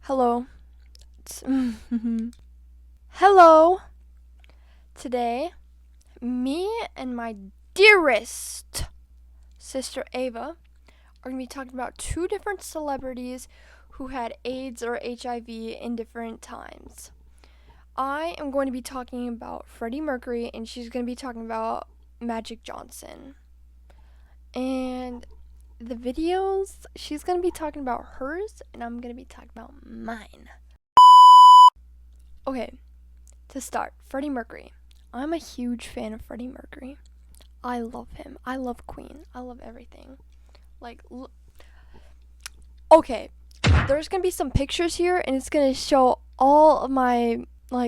Hello. Hello. Today, me and my dearest sister Ava are going to be talking about two different celebrities who had AIDS or HIV in different times. I am going to be talking about Freddie Mercury, and she's going to be talking about Magic Johnson. And the videos, she's going to be talking about hers, and I'm going to be talking about mine. Okay, to start, Freddie Mercury. I'm a huge fan of Freddie Mercury. I love him. I love Queen. I love everything. Okay, there's gonna be some pictures here, and it's gonna show all of my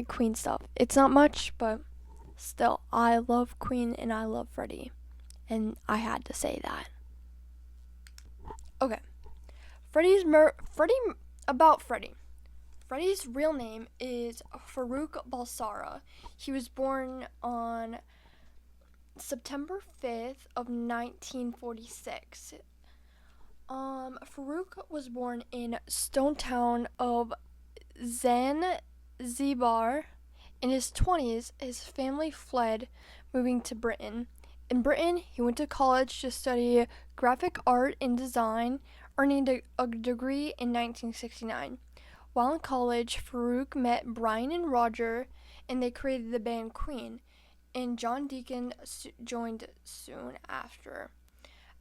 Queen stuff. It's not much, but still, I love Queen and I love Freddie, and I had to say that. Okay, about Freddie. Freddie's real name is Farouk Balsara. He was born on September 5th of 1946. Farouk was born in Stone Town of Zanzibar. In his 20s, his family fled, moving to Britain. In Britain, he went to college to study graphic art and design, earning a degree in 1969. While in college, Farouk met Brian and Roger, and they created the band Queen, and John Deacon joined soon after.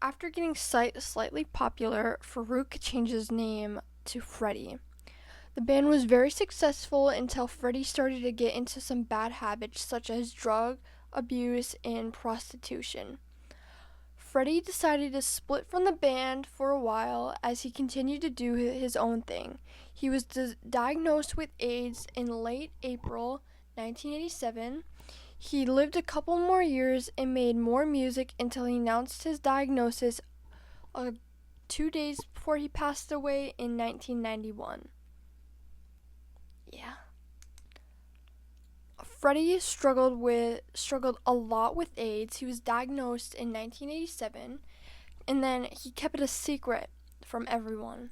After getting slightly popular, Farouk changed his name to Freddie. The band was very successful until Freddie started to get into some bad habits such as drug abuse and prostitution. Freddie decided to split from the band for a while as he continued to do his own thing. He was diagnosed with AIDS in late April 1987. He lived a couple more years and made more music until he announced his diagnosis 2 days before he passed away in 1991. Yeah. Freddie struggled a lot with AIDS. He was diagnosed in 1987, and then he kept it a secret from everyone.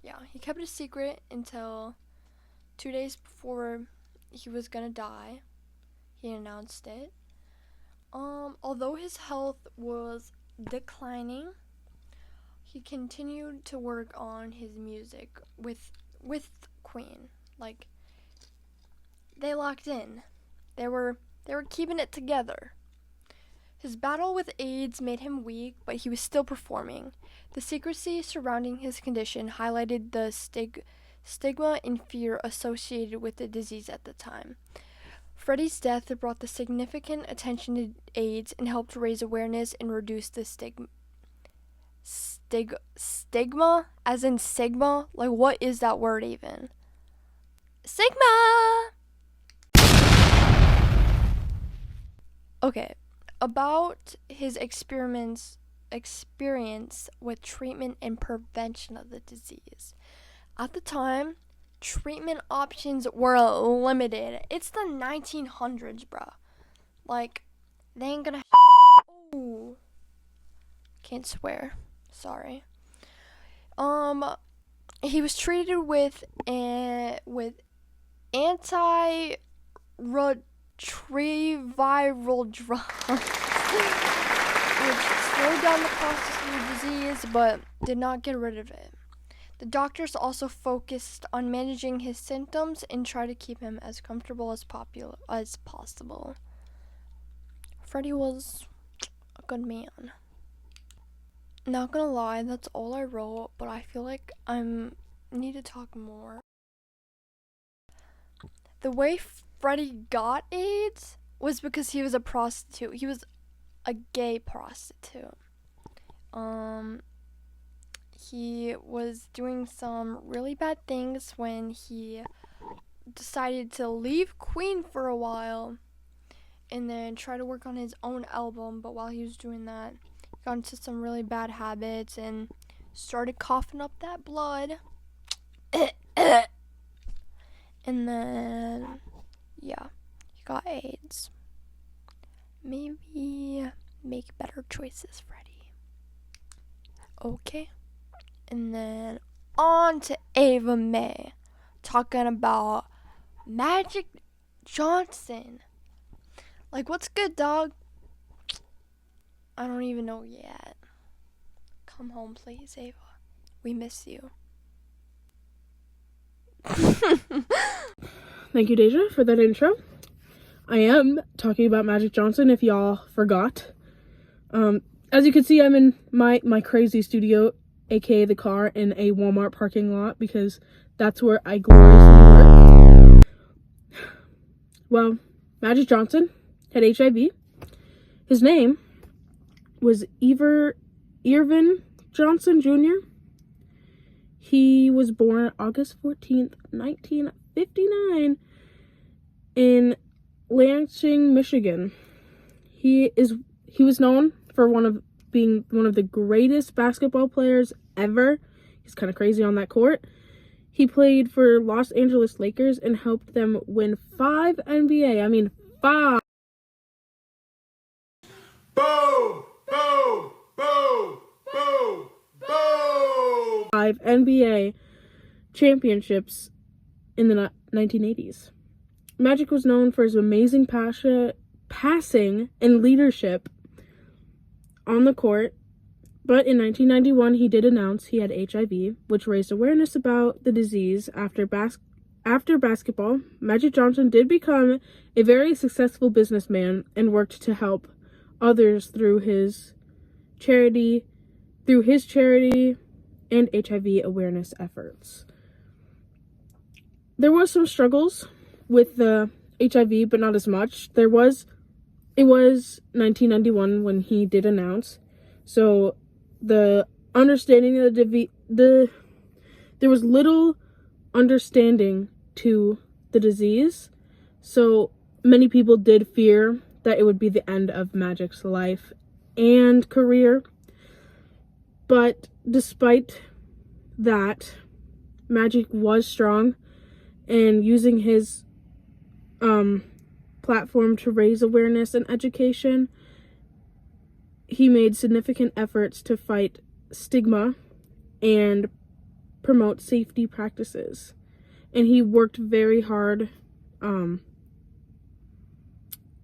Yeah, he kept it a secret until 2 days before he was gonna die. He announced it. Although his health was declining, he continued to work on his music with Queen. They locked in. They were keeping it together. His battle with AIDS made him weak, but he was still performing. The secrecy surrounding his condition highlighted the stigma and fear associated with the disease at the time. Freddie's death brought the significant attention to AIDS and helped raise awareness and reduce the stigma, as in Sigma? What is that word even? Sigma! Okay, about his experience with treatment and prevention of the disease. At the time, treatment options were limited. It's the 1900s, bruh. They ain't gonna. Ooh. Can't swear. Sorry. He was treated with antiretroviral drugs, which slowed down the process of the disease, but did not get rid of it. The doctors also focused on managing his symptoms and tried to keep him as comfortable as possible. Freddie was a good man. Not gonna lie, that's all I wrote, but I feel like I need to talk more. The way Freddie got AIDS was because he was a prostitute. He was a gay prostitute. He was doing some really bad things when he decided to leave Queen for a while and then try to work on his own album. But while he was doing that, he got into some really bad habits and started coughing up that blood. And then, yeah, he got AIDS. Maybe make better choices, Freddie. Okay. And then on to Ava May, talking about Magic Johnson. Like, what's good, dog? I don't even know yet. Come home, please, Ava. We miss you. Thank you, Deja, for that intro. I am talking about Magic Johnson, if y'all forgot. As you can see, I'm in my crazy studio, aka the car, in a Walmart parking lot, because that's where I gloriously work. Well, Magic Johnson had HIV. His name was Irvin Johnson Jr. He was born August 14th, 1959 in Lansing, Michigan. He was known for being one of the greatest basketball players ever. He's kind of crazy on that court. He played for Los Angeles Lakers and helped them win 5 NBA. I mean, 5. Boom! Boom! Boom! Boom! Boom! 5 NBA championships in the 1980s. Magic was known for his amazing passing and leadership on the court, but in 1991 he did announce he had HIV, which raised awareness about the disease. After basketball, Magic Johnson did become a very successful businessman and worked to help others through his charity and HIV awareness efforts. There was some struggles with the HIV, but not as much. It was 1991 when he did announce, so the understanding of there was little understanding to the disease, so many people did fear that it would be the end of Magic's life and career. But despite that, Magic was strong and using his platform to raise awareness and education. He made significant efforts to fight stigma and promote safety practices, and he worked very hard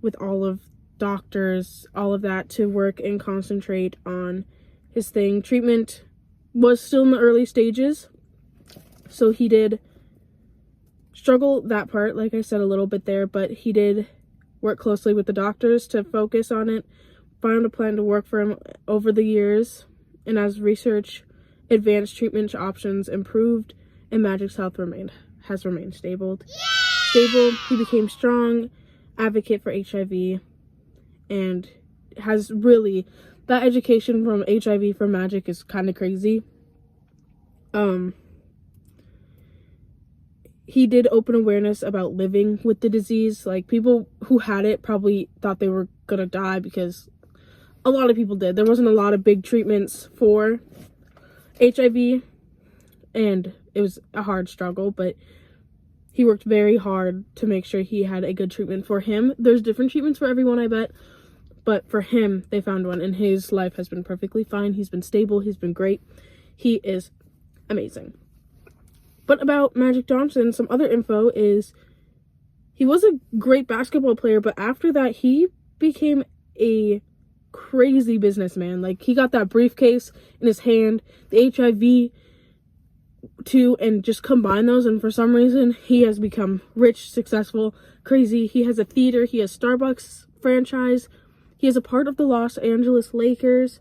with all of doctors, all of that, to work and concentrate on his thing. Treatment was still in the early stages, so he did struggle that part, like I said a little bit there, but he did work closely with the doctors to focus on it, found a plan to work for him over the years, and as research advanced, treatment options improved, and Magic's health has remained stable. He became strong advocate for HIV, and has really, that education from HIV for Magic is kind of crazy. He did open awareness about living with the disease. Like, people who had it probably thought they were gonna die, because a lot of people did. There wasn't a lot of big treatments for HIV, and it was a hard struggle, but he worked very hard to make sure he had a good treatment for him. There's different treatments for everyone, I bet, but for him, they found one, and his life has been perfectly fine. He's been stable. He's been great. He is amazing. But about Magic Johnson, some other info is he was a great basketball player, but after that, he became a crazy businessman. Like, he got that briefcase in his hand, the HIV too, and just combine those, and for some reason, he has become rich, successful, crazy. He has a theater, he has Starbucks franchise, he is a part of the Los Angeles Lakers,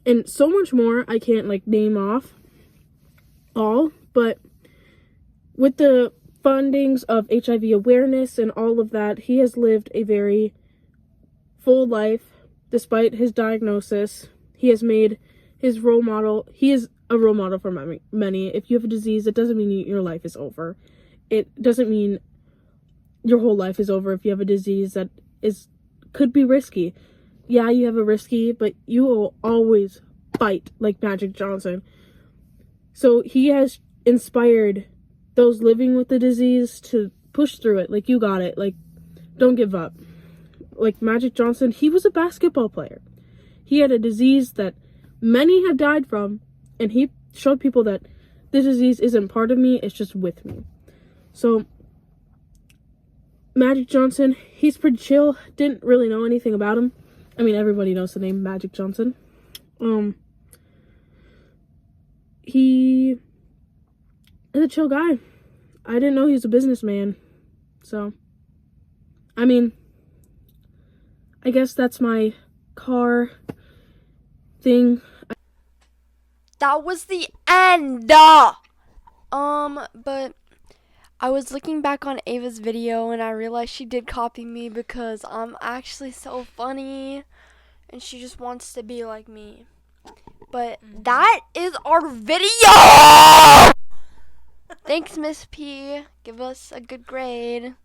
and so much more I can't, name off all. But with the fundings of HIV awareness and all of that, he has lived a very full life despite his diagnosis. He has made his role model. He is a role model for many. If you have a disease, it doesn't mean your life is over. It doesn't mean your whole life is over if you have a disease that could be risky. Yeah, you have a risky, but you will always fight like Magic Johnson. So he has inspired those living with the disease to push through it. Like, you got it. Like, don't give up. Like Magic Johnson, he was a basketball player. He had a disease that many have died from, and he showed people that this disease isn't part of me, it's just with me. So Magic Johnson, he's pretty chill. Didn't really know anything about him. I mean, everybody knows the name Magic Johnson. He is a chill guy. I didn't know he was a businessman. So, I mean, I guess that's my car thing. That was the end. But I was looking back on Ava's video and I realized she did copy me because I'm actually so funny and she just wants to be like me. But that is our video! Thanks, Miss P. Give us a good grade.